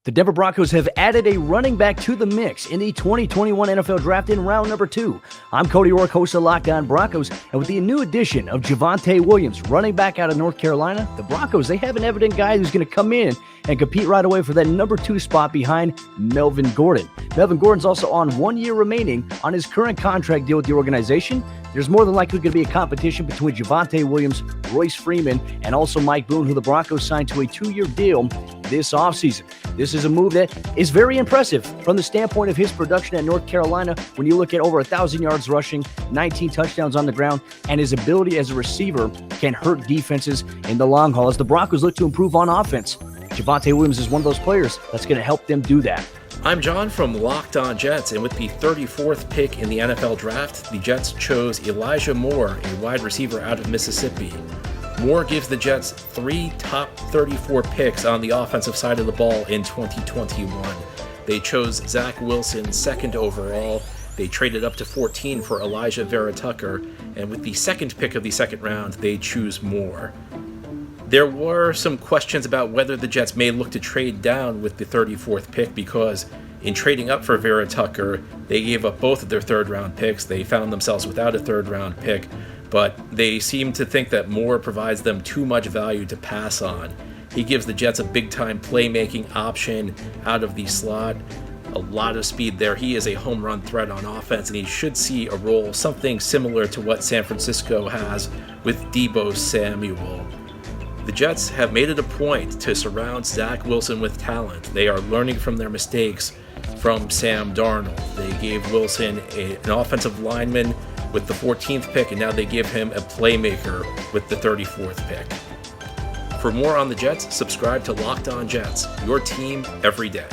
The Denver Broncos have added a running back to the mix in the 2021 NFL Draft in round number 2. I'm Cody Rourke, host of Locked On Broncos, and with the new addition of Javonte Williams, running back out of North Carolina, the Broncos, they have an evident guy who's going to come in and compete right away for that number 2 spot behind Melvin Gordon. Melvin Gordon's also on 1 year remaining on his current contract deal with the organization. There's more than likely going to be a competition between Javonte Williams, Royce Freeman, and also Mike Boone, who the Broncos signed to a 2-year deal this offseason. This is a move that is very impressive from the standpoint of his production at North Carolina. When you look at over 1,000 yards rushing, 19 touchdowns on the ground, and his ability as a receiver can hurt defenses in the long haul as the Broncos look to improve on offense. Javonte Williams is one of those players that's going to help them do that. I'm John from Locked On Jets, and with the 34th pick in the NFL Draft, the Jets chose Elijah Moore, a wide receiver out of Mississippi. Moore gives the Jets 3 top 34 picks on the offensive side of the ball in 2021. They chose Zach Wilson 2nd overall. They traded up to 14 for Elijah Vera Tucker, and with the 2nd pick of the 2nd round, they choose Moore. There were some questions about whether the Jets may look to trade down with the 34th pick because in trading up for Vera Tucker, they gave up both of their 3rd-round picks. They found themselves without a 3rd-round pick, but they seem to think that Moore provides them too much value to pass on. He gives the Jets a big-time playmaking option out of the slot, a lot of speed there. He is a home run threat on offense, and he should see a role something similar to what San Francisco has with Deebo Samuel. The Jets have made it a point to surround Zach Wilson with talent. They are learning from their mistakes from Sam Darnold. They gave Wilson an offensive lineman with the 14th pick, and now they give him a playmaker with the 34th pick. For more on the Jets, subscribe to Locked On Jets, your team every day.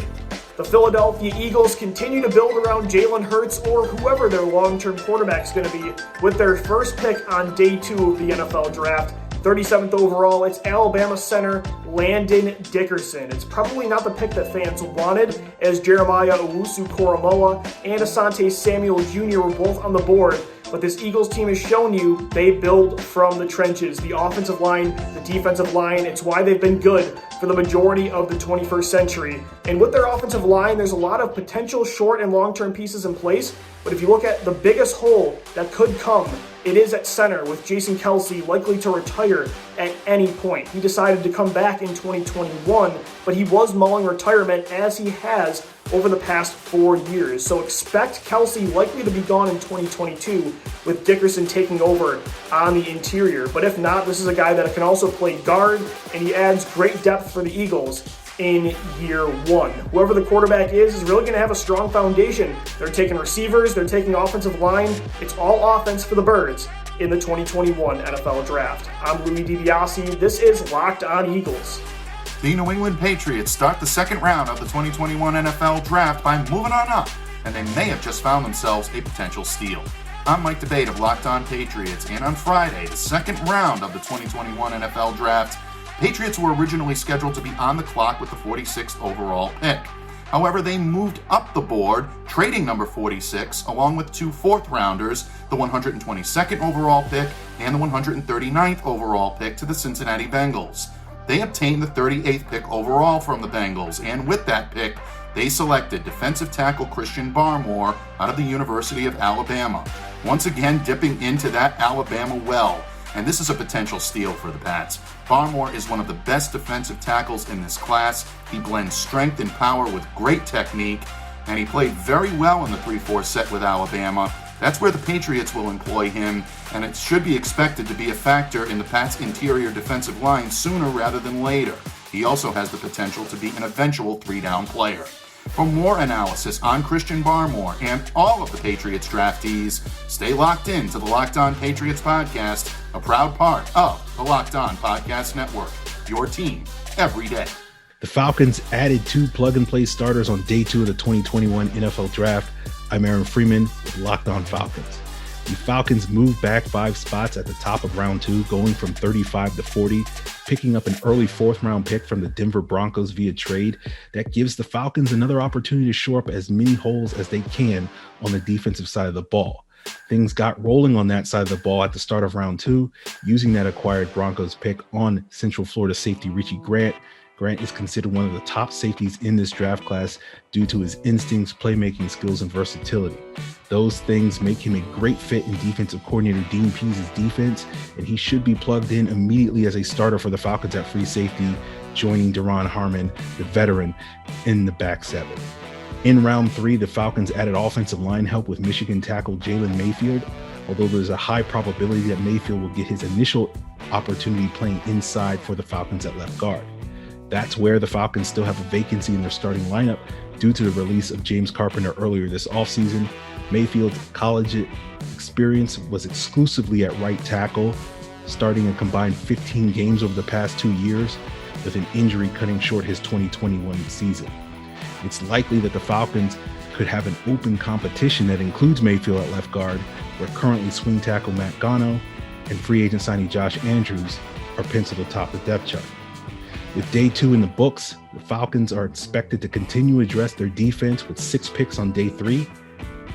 The Philadelphia Eagles continue to build around Jalen Hurts or whoever their long-term quarterback is going to be with their first pick on day 2 of the NFL Draft. 37th overall, it's Alabama center Landon Dickerson. It's probably not the pick that fans wanted, as Jeremiah Owusu-Koramoah and Asante Samuel Jr. were both on the board. But this Eagles team has shown you they build from the trenches. The offensive line, the defensive line, it's why they've been good for the majority of the 21st century. And with their offensive line, there's a lot of potential short and long-term pieces in place. But if you look at the biggest hole that could come, it is at center, with Jason Kelce likely to retire at any point. He decided to come back in 2021, but he was mulling retirement as he has over the past 4 years. So expect Kelce likely to be gone in 2022 with Dickerson taking over on the interior. But if not, this is a guy that can also play guard, and he adds great depth for the Eagles in year 1. Whoever the quarterback is really going to have a strong foundation. They're taking receivers, they're taking offensive line. It's all offense for the Birds in the 2021 NFL Draft. I'm Louis DiBiase. This is Locked On Eagles. The New England Patriots start the 2nd round of the 2021 NFL Draft by moving on up, and they may have just found themselves a potential steal. I'm Mike Debate of Locked On Patriots, and on Friday, the 2nd round of the 2021 NFL Draft, Patriots were originally scheduled to be on the clock with the 46th overall pick. However, they moved up the board, trading number 46, along with 2 4th-rounders, the 122nd overall pick and the 139th overall pick, to the Cincinnati Bengals. They obtained the 38th pick overall from the Bengals, and with that pick, they selected defensive tackle Christian Barmore out of the University of Alabama. Once again, dipping into that Alabama well, and this is a potential steal for the Pats. Barmore is one of the best defensive tackles in this class. He blends strength and power with great technique, and he played very well in the 3-4 set with Alabama. That's where the Patriots will employ him, and it should be expected to be a factor in the Pats' interior defensive line sooner rather than later. He also has the potential to be an eventual 3-down player. For more analysis on Christian Barmore and all of the Patriots draftees, stay locked in to the Locked On Patriots podcast, a proud part of the Locked On Podcast Network, your team every day. The Falcons added 2 plug-and-play starters on day 2 of the 2021 NFL Draft. I'm Aaron Freeman with Locked On Falcons. The Falcons moved back 5 spots at the top of round 2, going from 35 to 40, picking up an early 4th-round pick from the Denver Broncos via trade. That gives the Falcons another opportunity to shore up as many holes as they can on the defensive side of the ball. Things got rolling on that side of the ball at the start of round 2, using that acquired Broncos pick on Central Florida safety Richie Grant. Grant is considered one of the top safeties in this draft class due to his instincts, playmaking skills, and versatility. Those things make him a great fit in defensive coordinator Dean Pease's defense, and he should be plugged in immediately as a starter for the Falcons at free safety, joining Daron Harmon, the veteran, in the back seven. In round 3, the Falcons added offensive line help with Michigan tackle Jalen Mayfield, although there's a high probability that Mayfield will get his initial opportunity playing inside for the Falcons at left guard. That's where the Falcons still have a vacancy in their starting lineup due to the release of James Carpenter earlier this offseason. Mayfield's college experience was exclusively at right tackle, starting a combined 15 games over the past 2 years, with an injury cutting short his 2021 season. It's likely that the Falcons could have an open competition that includes Mayfield at left guard, where currently swing tackle Matt Gano and free agent signee Josh Andrews are penciled atop the depth chart. With day 2 in the books, the Falcons are expected to continue to address their defense with 6 picks on day 3,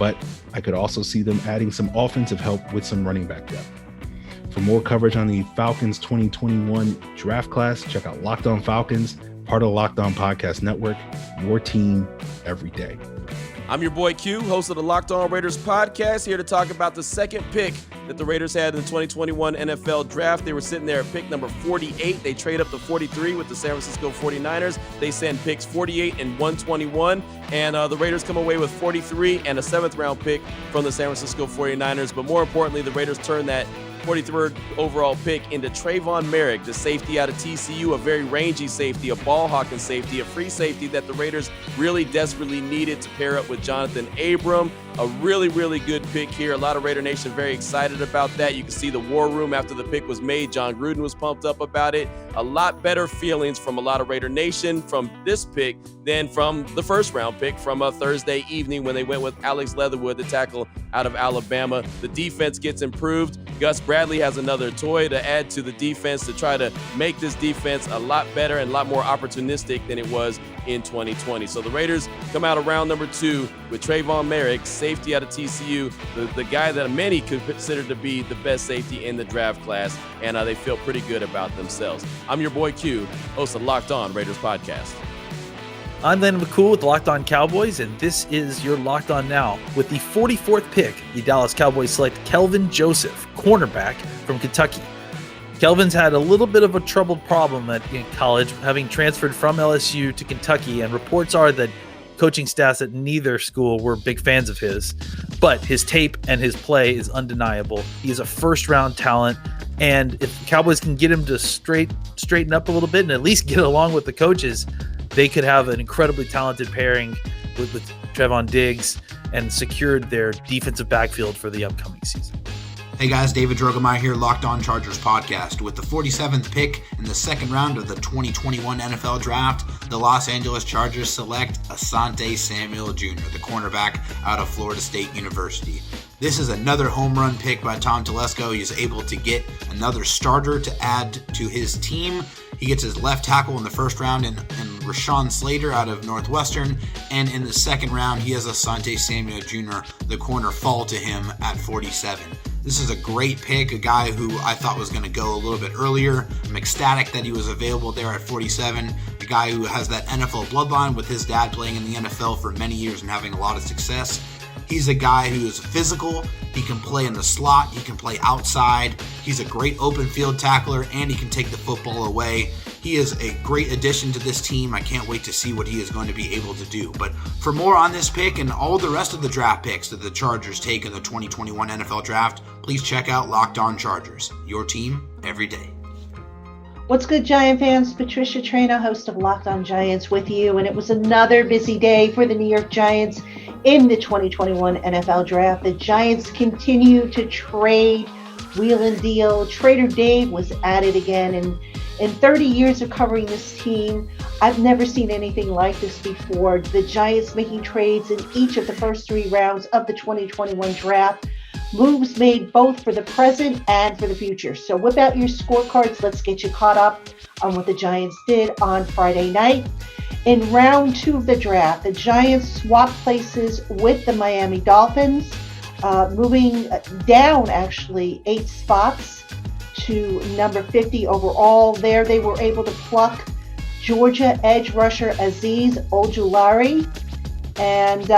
but I could also see them adding some offensive help with some running back depth. For more coverage on the Falcons 2021 draft class, check out Locked On Falcons, part of the Locked On Podcast Network, your team every day. I'm your boy Q, host of the Locked On Raiders podcast, here to talk about the second pick that the Raiders had in the 2021 NFL Draft. They were sitting there at pick number 48. They trade up to 43 with the San Francisco 49ers. They send picks 48 and 121, and the Raiders come away with 43 and a 7th-round pick from the San Francisco 49ers. But more importantly, the Raiders turn that 43rd overall pick into Trayvon Merrick, the safety out of TCU, a very rangy safety, a ball-hawking safety, a free safety that the Raiders really desperately needed to pair up with Jonathan Abram. A really, really good pick here. A lot of Raider Nation very excited about that. You can see the war room after the pick was made. John Gruden was pumped up about it. A lot better feelings from a lot of Raider Nation from this pick than from the first-round pick from a Thursday evening when they went with Alex Leatherwood, the tackle out of Alabama. The defense gets improved. Gus Bradley has another toy to add to the defense to try to make this defense a lot better and a lot more opportunistic than it was in 2020. So the Raiders come out of round number 2 with Trayvon Merrick, safety out of TCU, the guy that many could consider to be the best safety in the draft class, and they feel pretty good about themselves. I'm your boy Q, host of Locked On Raiders podcast. I'm Landon McCool with the Locked On Cowboys, and this is your Locked On Now. With the 44th pick, the Dallas Cowboys select Kelvin Joseph, cornerback from Kentucky. Kelvin's had a little bit of a troubled problem in college, having transferred from LSU to Kentucky, and reports are that coaching staffs at neither school were big fans of his. But his tape and his play is undeniable. He is a first-round talent, and if the Cowboys can get him to straighten up a little bit and at least get along with the coaches, they could have an incredibly talented pairing with Trevon Diggs and secured their defensive backfield for the upcoming season. Hey guys, David Drogemeyer here, Locked On Chargers podcast. With the 47th pick in the second round of the 2021 NFL Draft, the Los Angeles Chargers select Asante Samuel Jr., the cornerback out of Florida State University. This is another home run pick by Tom Telesco. He is able to get another starter to add to his team. He gets his left tackle in the first round in Rashawn Slater out of Northwestern. And in the second round, he has Asante Samuel Jr., the corner, fall to him at 47. This is a great pick, a guy who I thought was going to go a little bit earlier. I'm ecstatic that he was available there at 47. A guy who has that NFL bloodline with his dad playing in the NFL for many years and having a lot of success. He's a guy who is physical. He can play in the slot. He can play outside. He's a great open field tackler, and he can take the football away. He is a great addition to this team. I can't wait to see what he is going to be able to do. But for more on this pick and all the rest of the draft picks that the Chargers take in the 2021 NFL Draft, please check out Locked On Chargers, your team every day. What's good, Giant fans? Patricia Traina, host of Locked On Giants, with you. And it was another busy day for the New York Giants in the 2021 NFL Draft. The Giants continue to trade, wheel and deal. Trader Dave was added again. And in 30 years of covering this team, I've never seen anything like this before. The Giants making trades in each of the first 3 rounds of the 2021 Draft. Moves made both for the present and for the future. So whip out your scorecards. Let's get you caught up on what the Giants did on Friday night. In round 2 of the draft, the Giants swapped places with the Miami Dolphins, moving down actually 8 spots to number 50 overall. There they were able to pluck Georgia edge rusher Azeez Ojulari. And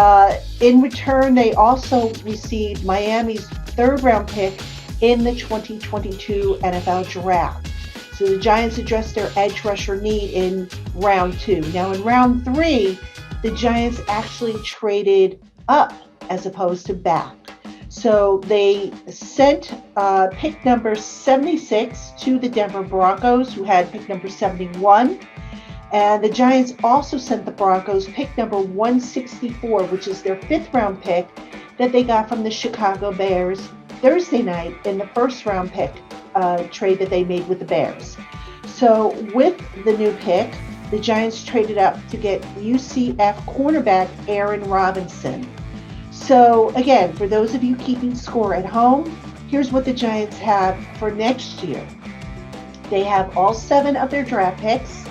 in return, they also received Miami's third-round pick in the 2022 NFL Draft. So the Giants addressed their edge rusher need in round 2. Now in round 3, the Giants actually traded up as opposed to back. So they sent pick number 76 to the Denver Broncos, who had pick number 71. And the Giants also sent the Broncos pick number 164, which is their 5th-round pick that they got from the Chicago Bears Thursday night in the first-round pick trade that they made with the Bears. So with the new pick, the Giants traded up to get UCF cornerback Aaron Robinson. So again, for those of you keeping score at home, here's what the Giants have for next year. They have all 7 of their draft picks,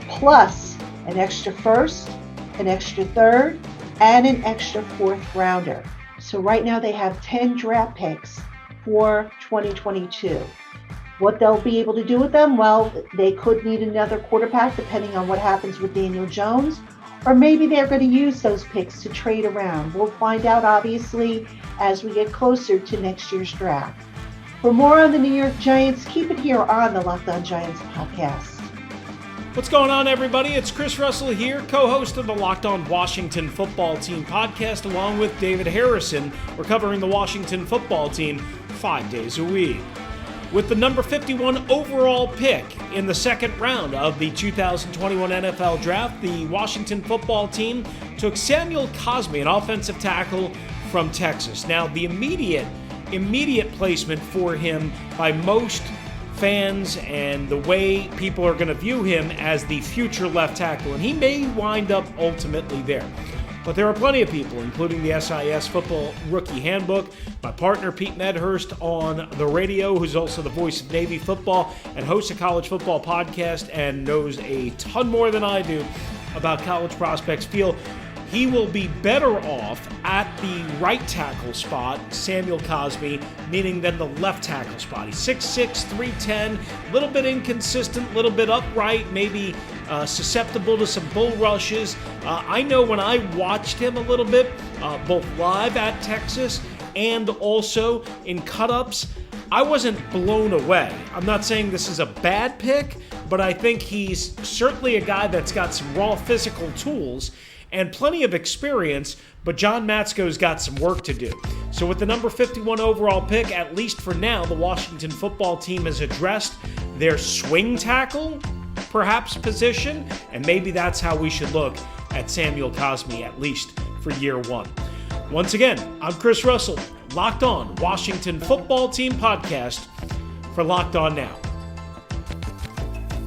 plus an extra first, an extra third, and an extra 4th rounder. So right now they have 10 draft picks for 2022. What they'll be able to do with them? Well, they could need another quarterback depending on what happens with Daniel Jones, or maybe they're going to use those picks to trade around. We'll find out, obviously, as we get closer to next year's draft. For more on the New York Giants, keep it here on the Locked On Giants podcast. What's going on, everybody? It's Chris Russell here, co-host of the Locked On Washington Football Team podcast, along with David Harrison. We're covering the Washington Football Team 5 days a week. With the number 51 overall pick in the second round of the 2021 NFL Draft, the Washington Football Team took Samuel Cosmi, an offensive tackle from Texas. Now, the immediate placement for him by most fans and the way people are going to view him as the future left tackle, and he may wind up ultimately there. But there are plenty of people, including the SIS Football Rookie Handbook, my partner Pete Medhurst on the radio, who's also the voice of Navy football and hosts a college football podcast and knows a ton more than I do about college prospects, feel he will be better off at the right tackle spot, Samuel Cosmi, meaning than the left tackle spot. He's 6'6", 310, a little bit inconsistent, a little bit upright, maybe susceptible to some bull rushes. I know when I watched him a little bit, both live at Texas and also in cut-ups, I wasn't blown away. I'm not saying this is a bad pick, but I think he's certainly a guy that's got some raw physical tools and plenty of experience, but John Matsko's got some work to do. So with the number 51 overall pick, at least for now, the Washington Football Team has addressed their swing tackle, perhaps, position, and maybe that's how we should look at Samuel Cosmi, at least for year 1. Once again, I'm Chris Russell, Locked On Washington Football Team podcast for Locked On Now.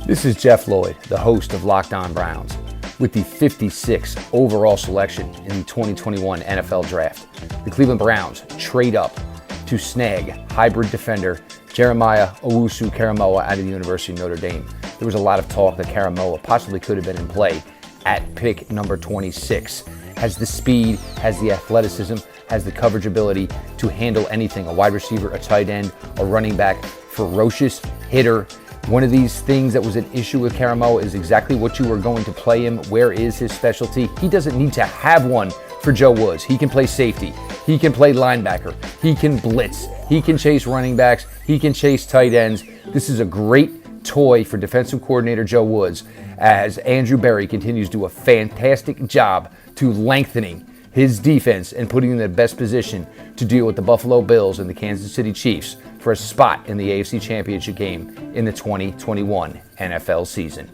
This is Jeff Lloyd, the host of Locked On Browns, with the 56th overall selection in the 2021 NFL Draft. The Cleveland Browns trade up to snag hybrid defender Jeremiah Owusu-Koramoah out of the University of Notre Dame. There was a lot of talk that Koramoah possibly could have been in play at pick number 26. Has the speed, has the athleticism, has the coverage ability to handle anything. A wide receiver, a tight end, a running back, ferocious hitter. One of these things that was an issue with Koramoah is exactly what you were going to play him. Where is his specialty? He doesn't need to have one for Joe Woods. He can play safety. He can play linebacker. He can blitz. He can chase running backs. He can chase tight ends. This is a great toy for defensive coordinator Joe Woods as Andrew Berry continues to do a fantastic job to lengthening his defense and putting him in the best position to deal with the Buffalo Bills and the Kansas City Chiefs for a spot in the AFC Championship game in the 2021 NFL season.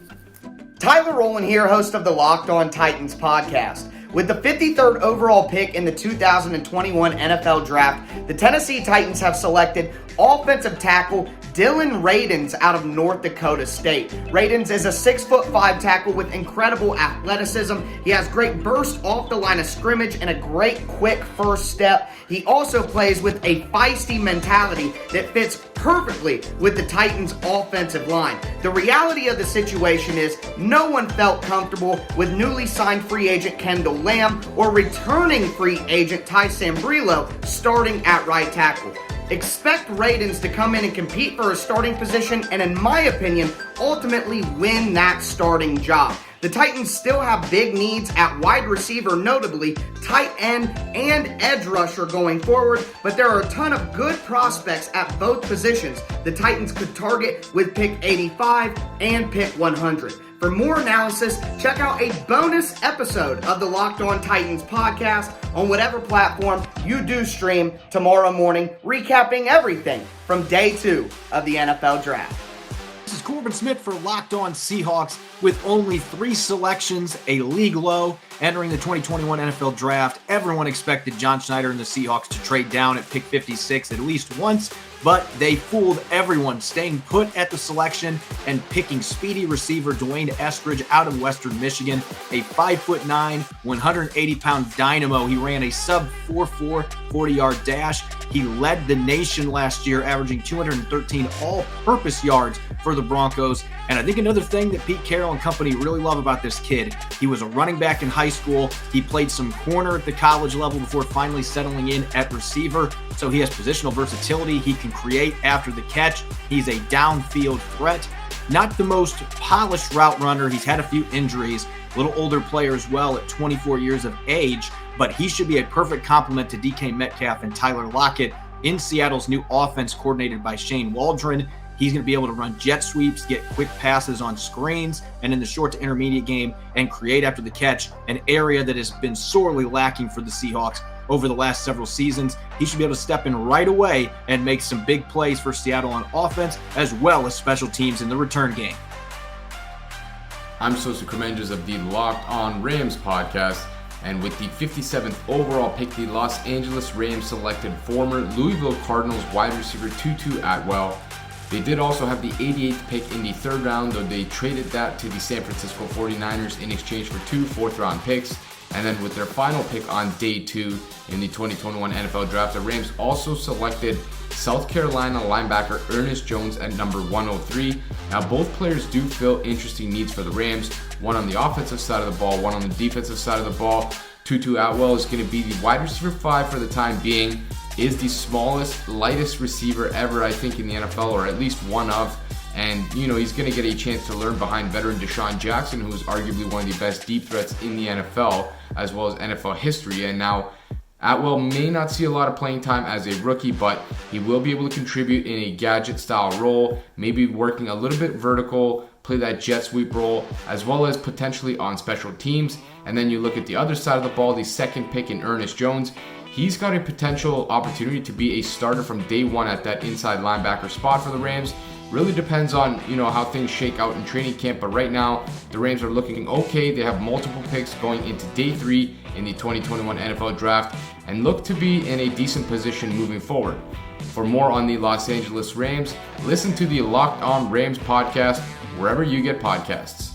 Tyler Rowland here, host of the Locked On Titans podcast. With the 53rd overall pick in the 2021 NFL Draft, the Tennessee Titans have selected offensive tackle Dylan Rayden out of North Dakota State. Rayden is a 6'5" tackle with incredible athleticism. He has great burst off the line of scrimmage and a great quick first step. He also plays with a feisty mentality that fits perfectly with the Titans' offensive line. The reality of the situation is no one felt comfortable with newly signed free agent Kendall Lamb or returning free agent Ty Sambriello starting at right tackle. Expect Rayden to come in and compete for a starting position and, in my opinion, ultimately win that starting job. The Titans still have big needs at wide receiver, notably tight end and edge rusher going forward, but there are a ton of good prospects at both positions the Titans could target with pick 85 and pick 100. For more analysis, check out a bonus episode of the Locked On Titans podcast on whatever platform you do stream tomorrow morning, recapping everything from day 2 of the NFL Draft. This is Corbin Smith for Locked On Seahawks. With only 3 selections, a league low, entering the 2021 NFL Draft, everyone expected John Schneider and the Seahawks to trade down at pick 56 at least once, but they fooled everyone, staying put at the selection and picking speedy receiver Dwayne Estridge out of Western Michigan, a 5'9", 180-pound dynamo. He ran a sub-4.4 40-yard dash. He led the nation last year, averaging 213 all-purpose yards for the Broncos. And I think another thing that Pete Carroll and company really love about this kid, he was a running back in high school. He played some corner at the college level before finally settling in at receiver. So he has positional versatility. He can create after the catch. He's a downfield threat. Not the most polished route runner. He's had a few injuries. A little older player as well at 24 years of age. But he should be a perfect complement to DK Metcalf and Tyler Lockett in Seattle's new offense coordinated by Shane Waldron. He's going to be able to run jet sweeps, get quick passes on screens, and in the short to intermediate game, and create after the catch, an area that has been sorely lacking for the Seahawks over the last several seasons. He should be able to step in right away and make some big plays for Seattle on offense, as well as special teams in the return game. I'm Sosa Cremenges of the Locked On Rams podcast, and with the 57th overall pick, the Los Angeles Rams selected former Louisville Cardinals wide receiver Tutu Atwell. They did also have the 88th pick in the 3rd round, though they traded that to the San Francisco 49ers in exchange for 2 4th-round picks. And then with their final pick on day 2 in the 2021 NFL Draft, the Rams also selected South Carolina linebacker Ernest Jones at number 103. Now, both players do fill interesting needs for the Rams, one on the offensive side of the ball, one on the defensive side of the ball. Tutu Atwell is going to be the wide receiver 5 for the time being, is the smallest, lightest receiver ever, I think, in the NFL, or at least one of. And, he's going to get a chance to learn behind veteran Deshaun Jackson, who is arguably one of the best deep threats in the NFL, as well as NFL history. And now, Atwell may not see a lot of playing time as a rookie, but he will be able to contribute in a gadget-style role, maybe working a little bit vertical, play that jet sweep role, as well as potentially on special teams. And then you look at the other side of the ball, the 2nd pick in Ernest Jones. He's got a potential opportunity to be a starter from day 1 at that inside linebacker spot for the Rams. Really depends on, how things shake out in training camp, but right now the Rams are looking okay. They have multiple picks going into day 3 in the 2021 NFL Draft and look to be in a decent position moving forward. For more on the Los Angeles Rams, listen to the Locked On Rams podcast wherever you get podcasts.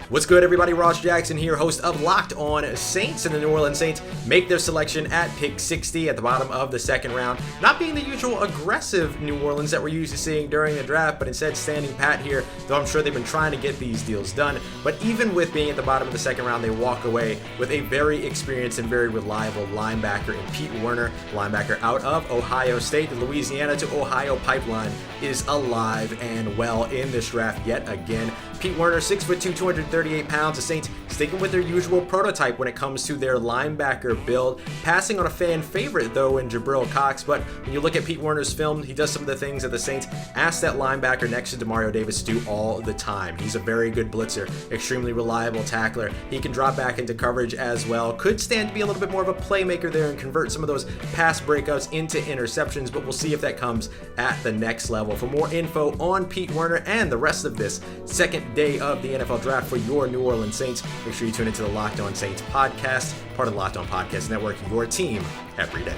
What's good, everybody? Ross Jackson here, host of Locked On Saints, and the New Orleans Saints make their selection at pick 60 at the bottom of the 2nd round. Not being the usual aggressive New Orleans that we're used to seeing during the draft, but instead standing pat here, though I'm sure they've been trying to get these deals done. But even with being at the bottom of the 2nd round, they walk away with a very experienced and very reliable linebacker in Pete Werner, linebacker out of Ohio State. The Louisiana to Ohio pipeline is alive and well in this draft yet again. Pete Werner, 6'2", 238 pounds. The Saints sticking with their usual prototype when it comes to their linebacker build, passing on a fan favorite though in Jabril Cox. But when you look at Pete Werner's film, he does some of the things that the Saints ask that linebacker next to Demario Davis to do all the time. He's a very good blitzer, extremely reliable tackler. He can drop back into coverage as well. Could stand to be a little bit more of a playmaker there and convert some of those pass breakouts into interceptions, but we'll see if that comes at the next level. For more info on Pete Werner and the rest of this 2nd day of the NFL Draft for your New Orleans Saints, make sure you tune into the Locked On Saints podcast, part of the Locked On Podcast Network, your team every day.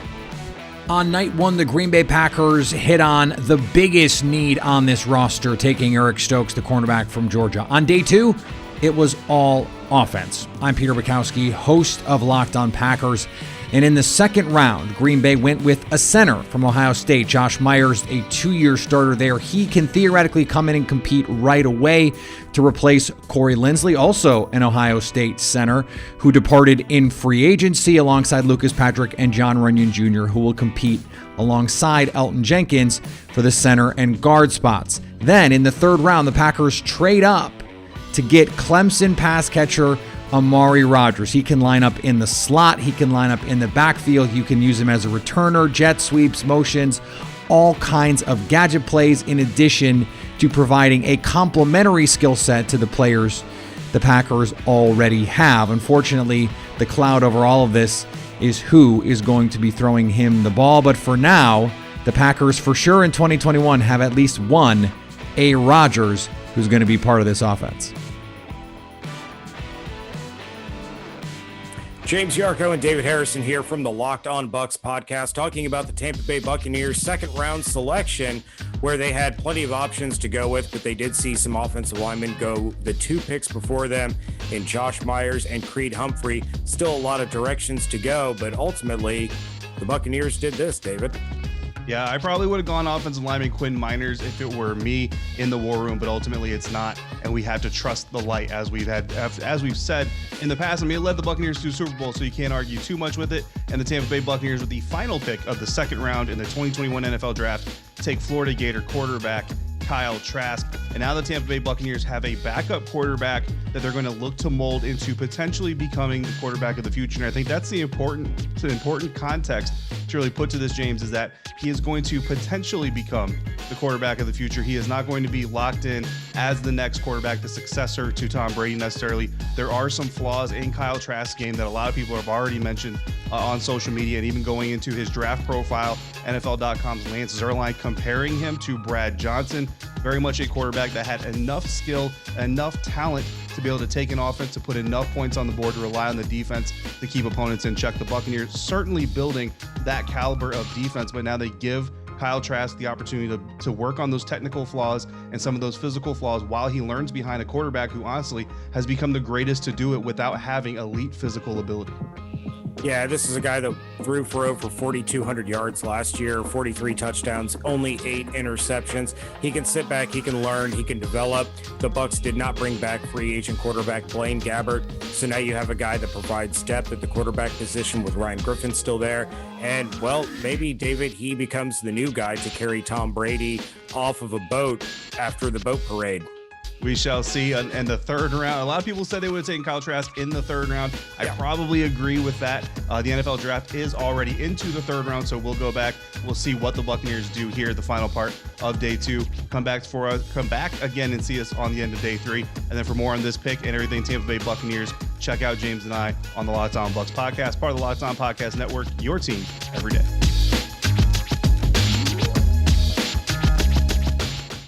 On night 1, the Green Bay Packers hit on the biggest need on this roster, taking Eric Stokes, the cornerback from Georgia. On day 2, it was all offense. I'm Peter Bukowski, host of Locked On Packers. And in the second round, Green Bay went with a center from Ohio State, Josh Myers, a 2-year starter there. He can theoretically come in and compete right away to replace Corey Linsley, also an Ohio State center, who departed in free agency alongside Lucas Patrick and John Runyon Jr., who will compete alongside Elton Jenkins for the center and guard spots. Then in the third round, the Packers trade up to get Clemson pass catcher Amari Rodgers. He can line up in the slot. He can line up in the backfield. You can use him as a returner, jet sweeps, motions, all kinds of gadget plays, in addition to providing a complementary skill set to the players the Packers already have. Unfortunately, the cloud over all of this is who is going to be throwing him the ball. But for now, the Packers for sure in 2021 have at least one A. Rodgers who's going to be part of this offense. James Yarko and David Harrison here from the Locked On Bucs podcast, talking about the Tampa Bay Buccaneers second round selection, where they had plenty of options to go with, but they did see some offensive linemen go the 2 picks before them in Josh Myers and Creed Humphrey. Still a lot of directions to go, but ultimately the Buccaneers did this, David. Yeah, I probably would have gone offensive lineman Quinn Miners if it were me in the war room, but ultimately it's not, and we have to trust the light, as we've said in the past. I mean, it led the Buccaneers to the Super Bowl, so you can't argue too much with it. And the Tampa Bay Buccaneers, with the final pick of the second round in the 2021 NFL Draft, take Florida Gator quarterback Kyle Trask. And now the Tampa Bay Buccaneers have a backup quarterback that they're going to look to mold into potentially becoming the quarterback of the future. And I think that's the important context to really put to this, James, is that he is going to potentially become the quarterback of the future. He is not going to be locked in as the next quarterback, the successor to Tom Brady necessarily. There are some flaws in Kyle Trask's game that a lot of people have already mentioned on social media, and even going into his draft profile, NFL.com's Lance Zierlein comparing him to Brad Johnson. Very much a quarterback that had enough skill, enough talent to be able to take an offense, to put enough points on the board, to rely on the defense to keep opponents in check. The Buccaneers certainly building that caliber of defense, but now they give Kyle Trask the opportunity to work on those technical flaws and some of those physical flaws while he learns behind a quarterback who honestly has become the greatest to do it without having elite physical ability. Yeah, this is a guy that threw for over 4,200 yards last year, 43 touchdowns, only 8 interceptions. He can sit back, he can learn, he can develop. The Bucs did not bring back free agent quarterback Blaine Gabbert, so now you have a guy that provides depth at the quarterback position with Ryan Griffin still there. And, well, maybe, David, he becomes the new guy to carry Tom Brady off of a boat after the boat parade. We shall see. And the third round, a lot of people said they would have taken Kyle Trask in the third round. I probably agree with that. The NFL draft is already into the third round, so we'll go back. We'll see what the Buccaneers do here, the final part of day 2. Come back again and see us on the end of day 3. And then for more on this pick and everything Tampa Bay Buccaneers, check out James and I on the Locked On Bucs podcast, part of the Locked On Podcast Network, your team every day.